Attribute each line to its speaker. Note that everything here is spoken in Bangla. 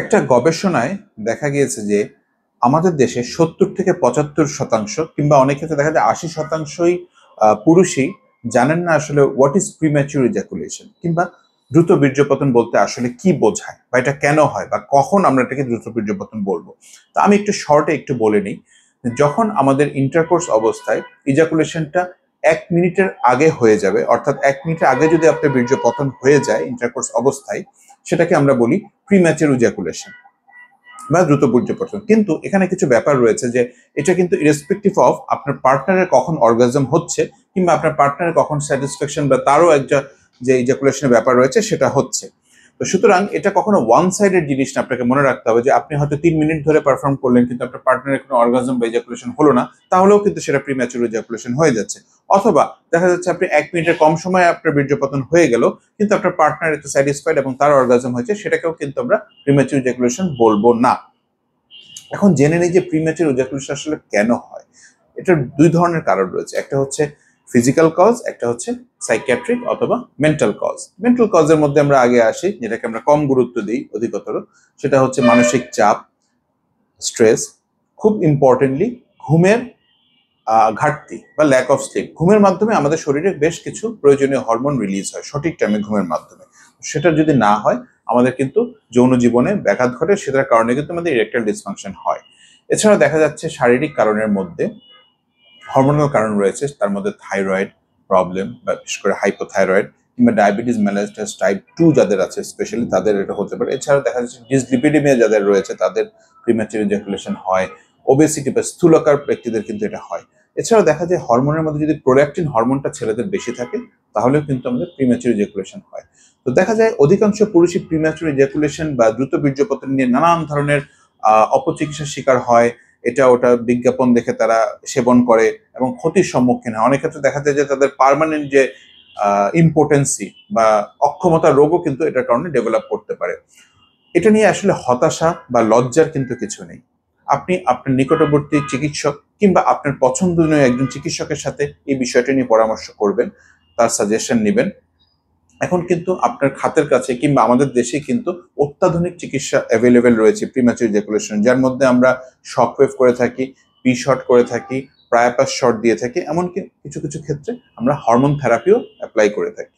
Speaker 1: একটা গবেষণায় দেখা গিয়েছে যে আমাদের দেশে ৭০ থেকে ৭৫% কিংবা অনেক ক্ষেত্রে দেখা যায় ৮০%ই পুরুষই জানেন না আসলে হোয়াট ইজ প্রিম্যাচুর ইজাকুলেশন কিংবা দ্রুত বীর্যপতন বলতে আসলে কি বোঝায় বা এটা কেন হয় বা কখন আমরা এটাকে দ্রুত বীর্যপতন বলবো। তো আমি একটু শর্টে একটু বলে নিই। যখন আমাদের ইন্টারকোর্স অবস্থায় ইজাকুলেশনটা ১ মিনিটের আগে হয়ে যাবে, অর্থাৎ ১ মিনিটের আগে যদি আপনার বীর্যপতন হয়ে যায় ইন্টারকোর্স অবস্থায়, সেটাকে আমরা বলি প্রিম্যাচুর ইজাকুলেশন বা দ্রুত বীর্যপতন। কিন্তু এখানে কিছু ব্যাপার রয়েছে যে এটা কিন্তু ইরেসপেক্টিভ অফ আপনার পার্টনারের কখন অর্গাজম হচ্ছে কিংবা আপনার পার্টনারের কখন স্যাটিসফ্যাকশন বা তারও একটা যে ইজাকুলেশনের ব্যাপার রয়েছে সেটা হচ্ছে। তো সুতরাং এটা কখনো ওয়ান সাইডেড জিনিস না, আপনাকে মনে রাখতে হবে যে আপনি হয়তো ৩ মিনিট ধরে পারফর্ম করলেন কিন্তু আপনার পার্টনারের কোনো অর্গাজম বা ইজাকুলেশন হলো না, তাহলেও কিন্তু সেটা প্রিম্যাচুর ইজাকুলেশন হয়ে যাচ্ছে। অথবা দেখা যাচ্ছে আপনি ১ মিনিটের কম সময়ে আপনার বীর্যপতন হয়ে গেল কিন্তু আপনার পার্টনার এত স্যাটিসফাইড এবং তার অর্গাজম হয়েছে, সেটাকেও কিন্তু আমরা প্রিম্যাচুর ইজাকুলেশন বলবো না। এখন জেনে নিই যে প্রিম্যাচুর ইজাকুলেশন আসলে কেন হয়। এটার দুই ধরনের কারণ রয়েছে, একটা হচ্ছে ফিজিক্যাল কজ, একটা হচ্ছে সাইকিয়াট্রিক অথবা মেন্টাল কজ। মেন্টাল কজের মধ্যে আমরা আগে আসি, যেটাকে আমরা কম গুরুত্ব দিই অধিকতর, সেটা হচ্ছে মানসিক চাপ, স্ট্রেস, খুব ইম্পর্টেন্টলি ঘুমের ঘাটতি বা ল্যাক অফ স্লিপ। ঘুমের মাধ্যমে আমাদের শরীরে বেশ কিছু প্রয়োজনীয় হরমোন রিলিজ হয় সঠিক টাইমে ঘুমের মাধ্যমে। সেটা যদি না হয় আমাদের কিন্তু যৌন জীবনে ব্যাঘাত ঘটে, সেটার কারণে কিন্তু আমাদের ইরেকটাইল ডিসফাংশন হয়। এছাড়া দেখা যাচ্ছে শারীরিক কারণের মধ্যে হরমোনাল কারণ রয়েছে, তার মধ্যে থাইরয়েড প্রবলেম বা বিশেষ করে হাইপোথাইরয়েড কিংবা ডায়াবেটিস মেলাইটাস টাইপ 2 যাদের আছে স্পেশালি তাদের এটা হতে পারে। এছাড়া দেখা যাচ্ছে ডিসলিপিডিমিয়া যাদের রয়েছে তাদের প্রিম্যাচুর ইজাকুলেশন হয়। ওবেসিটি বা স্থূলকার ব্যক্তিদের কিন্তু এটা হয়। এছাড়াও দেখা যায় হরমোনের মধ্যে যদি প্রোল্যাকটিন হরমোনটা ছেলেদের বেশি থাকে তাহলেও কিন্তু আমাদের প্রিম্যাচুর ইজাকুলেশন হয়। তো দেখা যায় অধিকাংশ পুরুষই প্রিম্যাচুর ইজাকুলেশন বা দ্রুত বীর্যপতন নিয়ে নানান ধরনের অপচিকিৎসার শিকার হয়। এটা ওটা বিজ্ঞাপন দেখে তারা সেবন করে এবং ক্ষতির সম্মুখীন হয়। অনেক ক্ষেত্রে দেখা যায় যে তাদের পার্মানেন্ট যে ইম্পোটেন্সি বা অক্ষমতা রোগও কিন্তু এটার কারণে ডেভেলপ করতে পারে। এটা নিয়ে আসলে হতাশা বা লজ্জার কিন্তু কিছু নেই। আপনি আপনার নিকটবর্তী চিকিৎসক কিংবা আপনার পছন্দনীয় একজন চিকিৎসকের সাথে এই বিষয়টা নিয়ে পরামর্শ করবেন, তার সাজেশন নিবেন। এখন কিন্তু আপনার খাতের কাছে কিংবা আমাদের দেশে কিন্তু অত্যাধুনিক চিকিৎসা অ্যাভেলেবেল রয়েছে প্রিম্যাচুর ইজাকুলেশন, যার মধ্যে আমরা শকওয়েভ করে থাকি, পি শট করে থাকি, প্রায়াপাস শট দিয়ে থাকি, এমনকি কিছু কিছু ক্ষেত্রে আমরা হরমোন থেরাপিও অ্যাপ্লাই করে থাকি।